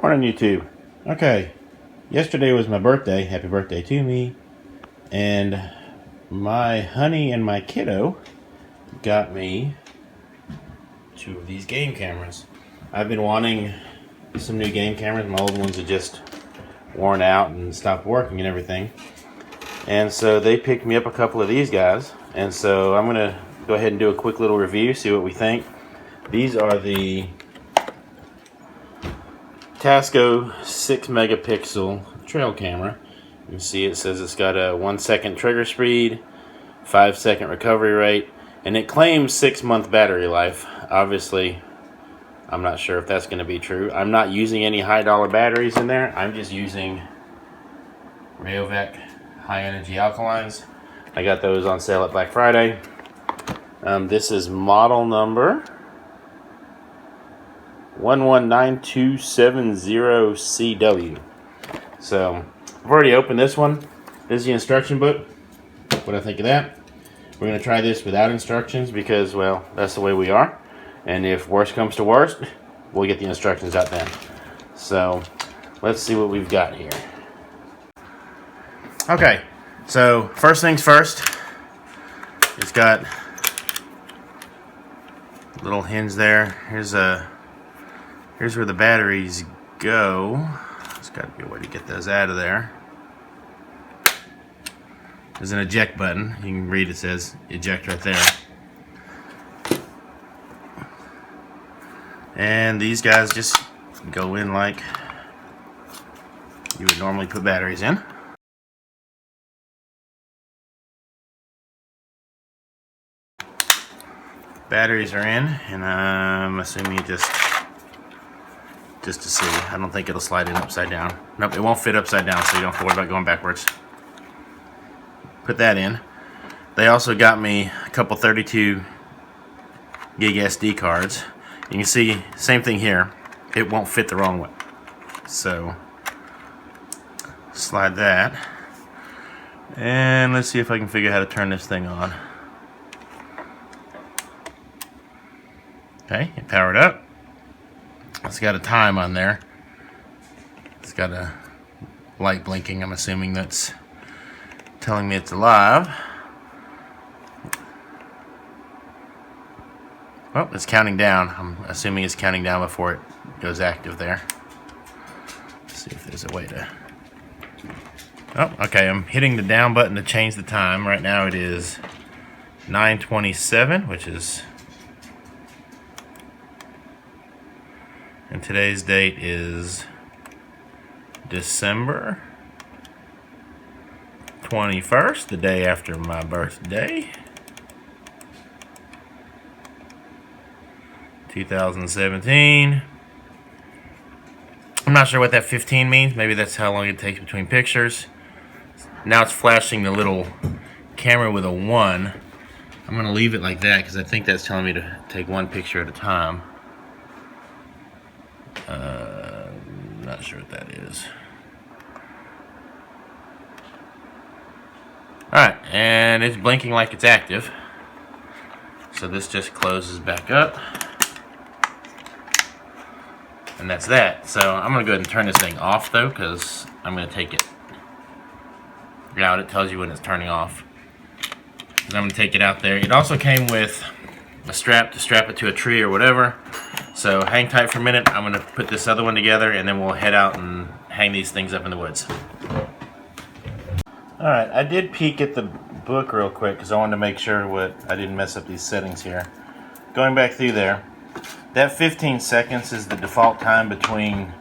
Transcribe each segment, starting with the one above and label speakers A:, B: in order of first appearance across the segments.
A: Morning, YouTube. Okay, yesterday was my birthday. Happy birthday to me. And my honey and my kiddo got me two of these game cameras. I've been wanting some new game cameras. My old ones are just worn out and stopped working and everything. And so they picked me up a couple of these guys. And so I'm going to go ahead and do a quick little review, see what we think. These are the Tasco 6 megapixel trail camera. You can see it says it's got a 1 second trigger speed, 5 second recovery rate, and it claims 6-month battery life. Obviously, I'm not sure if that's going to be true. I'm not using any high dollar batteries in there. I'm just using Rayovac high energy alkalines. I got those on sale at Black Friday. This is model number 119270CW. So I've already opened this one. This is the instruction book. What I think of that. We're going to try this without instructions because, well, that's the way we are. And if worst comes to worst, we'll get the instructions out then. So let's see what we've got here. Okay, so first things first. It's got a little hinge there. Here's where the batteries go. There's got to be a way to get those out of there. There's an eject button. You can read it says eject right there. And these guys just go in like you would normally put batteries in. Batteries are in, and I'm assuming just to see. I don't think it'll slide in upside down. Nope, it won't fit upside down, so you don't have to worry about going backwards. Put that in. They also got me a couple 32 gig SD cards. You can see, same thing here. It won't fit the wrong way. So, slide that. And let's see if I can figure out how to turn this thing on. Okay, it powered up. It's got a time on there. It's got a light blinking. I'm assuming that's telling me it's alive. Well, it's counting down. I'm assuming it's counting down before it goes active there. Let's see if there's a way to... Oh, okay, I'm hitting the down button to change the time. Right now it is 9:27, which is... And today's date is December 21st, the day after my birthday, 2017. I'm not sure what that 15 means. Maybe that's how long it takes between pictures. Now it's flashing the little camera with a 1. I'm going to leave it like that because I think that's telling me to take one picture at a time. Not sure what that is. Alright, and it's blinking like it's active. So this just closes back up. And that's that. So I'm going to go ahead and turn this thing off though, because I'm going to take it out. It tells you when it's turning off. I'm going to take it out there. It also came with a strap to strap it to a tree or whatever. So hang tight for a minute. I'm going to put this other one together and then we'll head out and hang these things up in the woods. Alright, I did peek at the book real quick because I wanted to make sure I didn't mess up these settings here. Going back through there, that 15 seconds is the default time between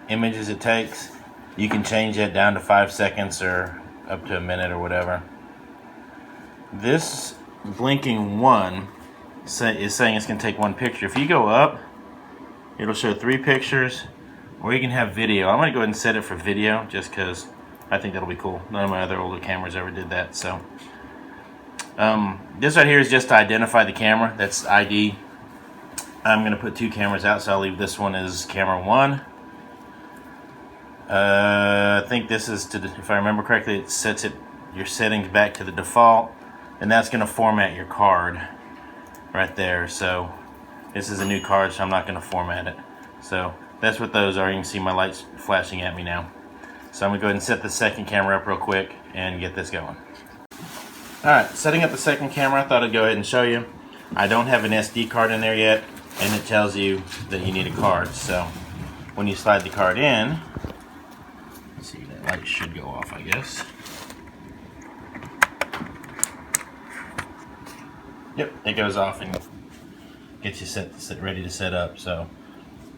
A: images it takes. You can change that down to 5 seconds or up to a minute or whatever. This blinking 1 is saying it's going to take one picture. If you go up, it'll show 3 pictures, or you can have video. I'm going to go ahead and set it for video just because I think that'll be cool. None of my other older cameras ever did that. So this right here is just to identify the camera. That's ID. I'm going to put 2 cameras out, so I'll leave this one as camera 1. I think this is to, if I remember correctly, it sets your settings back to the default, and that's going to format your card right there. So this is a new card, so I'm not going to format it. So That's what those are. You can see my lights flashing at me now. So I'm gonna go ahead and set the second camera up real quick and get this going. Alright, setting up the second camera, I thought I'd go ahead and show you. I don't have an SD card in there yet, and it tells you that you need a card. So when you slide the card in, let's see, that light should go off, I guess. Yep, it goes off and gets you ready to set up. So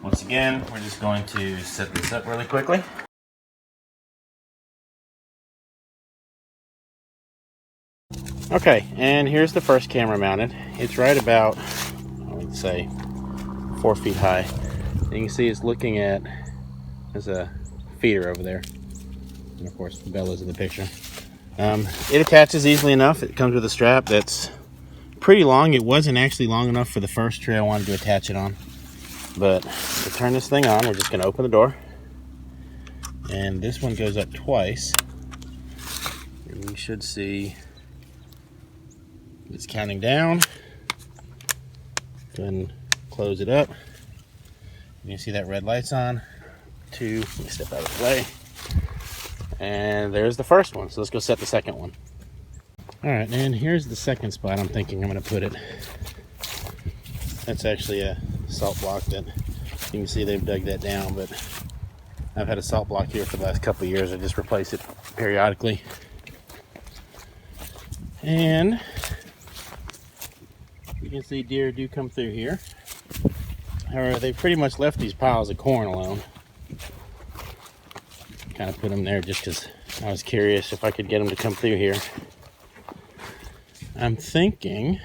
A: once again, we're just going to set this up really quickly. Okay, and here's the first camera mounted. It's right about, I would say, 4 feet high. And you can see it's looking at, there's a feeder over there. And of course, Bella's in the picture. It attaches easily enough. It comes with a strap that's pretty long. It wasn't actually long enough for the first tree I wanted to attach it on. But to turn this thing on, we're just going to open the door. And this one goes up twice. And you should see it's counting down. Go ahead and close it up. You see that red light's on. 2, let me step out of the way. And there's the first one. So let's go set the second one. All right, and here's the second spot I'm thinking I'm gonna put it. That's actually a salt block that you can see they've dug that down, but I've had a salt block here for the last couple of years. I just replace it periodically. And you can see deer do come through here. However, they pretty much left these piles of corn alone. Kind of put them there just because I was curious if I could get them to come through here. I'm thinking,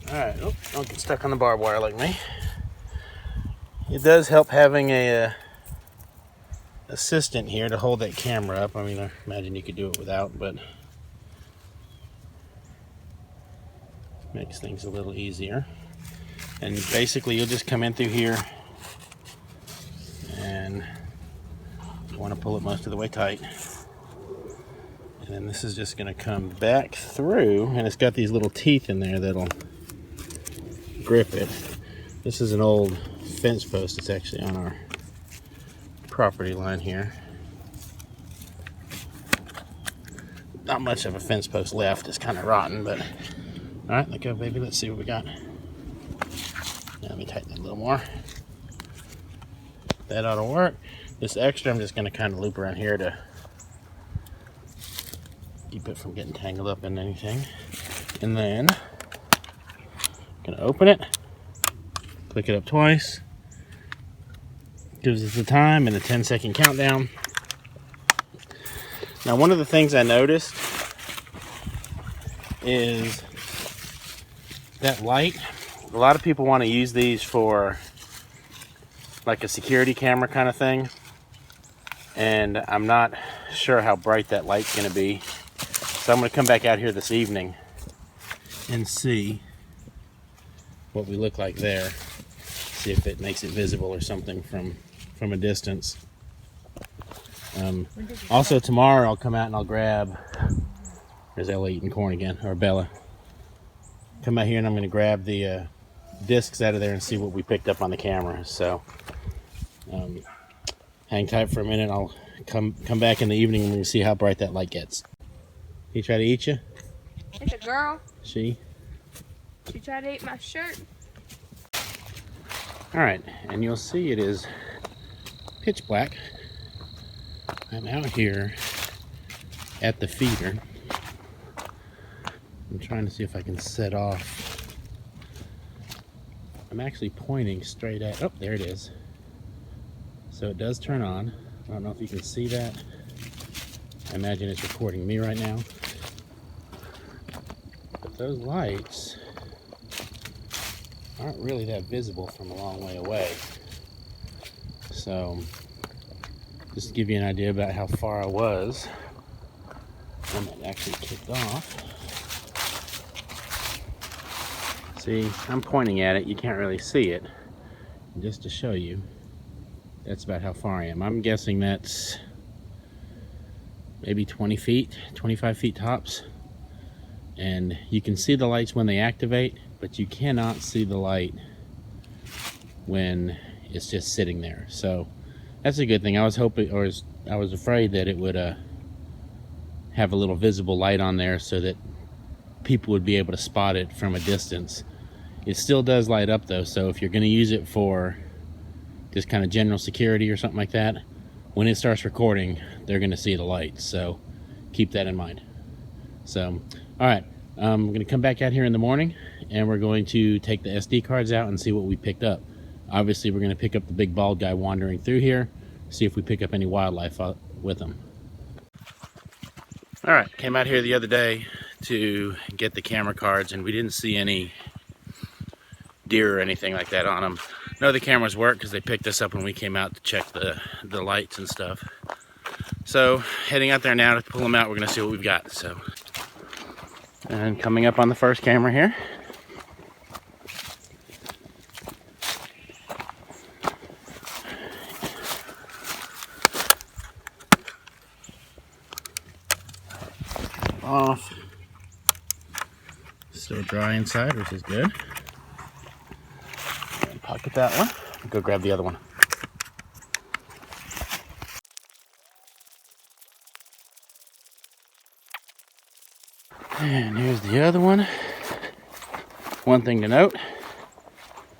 A: alright, don't get stuck on the barbed wire like me. It does help having a assistant here to hold that camera up. I mean, I imagine you could do it without, but makes things a little easier. And basically you'll just come in through here and you want to pull it most of the way tight. And then this is just going to come back through, and it's got these little teeth in there that'll grip it. This is an old fence post. It's actually on our property line here. Not much of a fence post left. It's kind of rotten, but all right, let's go, baby. Let's see what we got. Now, let me tighten it a little more. That ought to work. This extra, I'm just going to kind of loop around here to keep it from getting tangled up in anything. And then I'm going to open it, click it up twice, gives us the time and the 10-second countdown. Now, one of the things I noticed is that light. A lot of people want to use these for like a security camera kind of thing, and I'm not sure how bright that light's going to be. So I'm going to come back out here this evening and see what we look like there. See if it makes it visible or something from a distance. Also tomorrow I'll come out and I'll grab, there's Ella eating corn again, or Bella. Come out here and I'm going to grab the discs out of there and see what we picked up on the camera. So hang tight for a minute. I'll come back in the evening and we can see how bright that light gets. He try to eat you?
B: It's a girl.
A: She
B: tried to eat my shirt.
A: Alright, and you'll see it is pitch black. I'm out here at the feeder. I'm trying to see if I can set off. I'm actually pointing straight at, oh, there it is. So it does turn on. I don't know if you can see that. I imagine it's recording me right now. But those lights aren't really that visible from a long way away. So, just to give you an idea about how far I was when it actually kicked off. See, I'm pointing at it. You can't really see it. Just to show you, that's about how far I am. I'm guessing that's maybe 20 feet, 25 feet tops. and you can see the lights when they activate, but you cannot see the light when it's just sitting there. So that's a good thing. I was hoping, or I was afraid that it would have a little visible light on there so that people would be able to spot it from a distance. It still does light up though, so if you're going to use it for just kind of general security or something like that, when it starts recording, they're going to see the light. So keep that in mind. So, all right, I'm going to come back out here in the morning, and we're going to take the SD cards out and see what we picked up. Obviously, we're going to pick up the big bald guy wandering through here, see if we pick up any wildlife with him. All right, came out here the other day to get the camera cards, and we didn't see any deer or anything like that on them. No, the cameras work because they picked us up when we came out to check the lights and stuff. So heading out there now to pull them out. We're going to see what we've got. So, and coming up on the first camera here. Off. Still dry inside, which is good. And pocket that one. Go grab the other one. And here's the other one. One thing to note,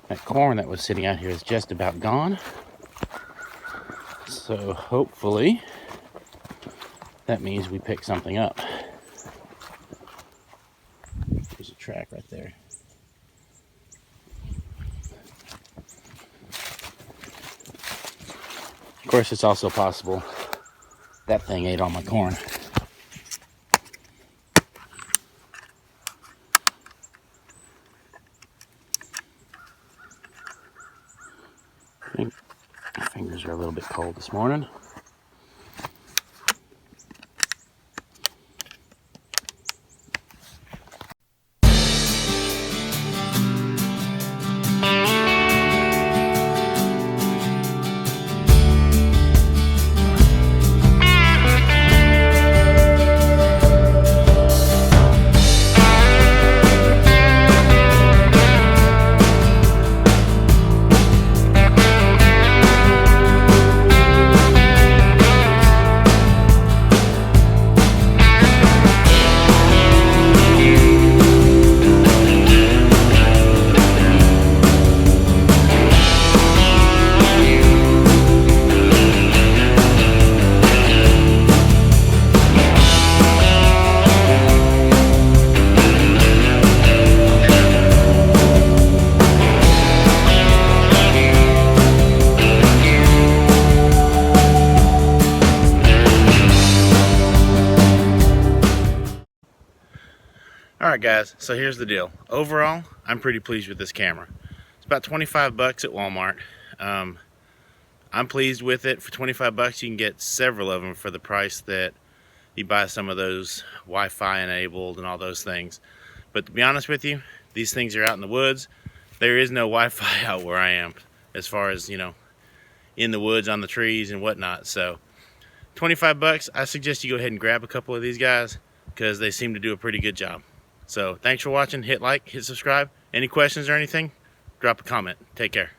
A: that corn that was sitting out here is just about gone. So hopefully that means we pick something up. There's a track right there. Of course, it's also possible that thing ate all my corn. I think my fingers are a little bit cold this morning. Alright guys, so here's the deal. Overall, I'm pretty pleased with this camera. It's about 25 bucks at Wal Mart. I'm pleased with it. For 25 bucks you can get several of them for the price that you buy some of those Wi-Fi enabled and all those things. But to be honest with you, these things are out in the woods. There is no Wi-Fi out where I am, as far as, you know, in the woods on the trees and whatnot. So 25 bucks, I suggest you go ahead and grab a couple of these guys because they seem to do a pretty good job. So thanks for watching. Hit like, hit subscribe. Any questions or anything, drop a comment. Take care.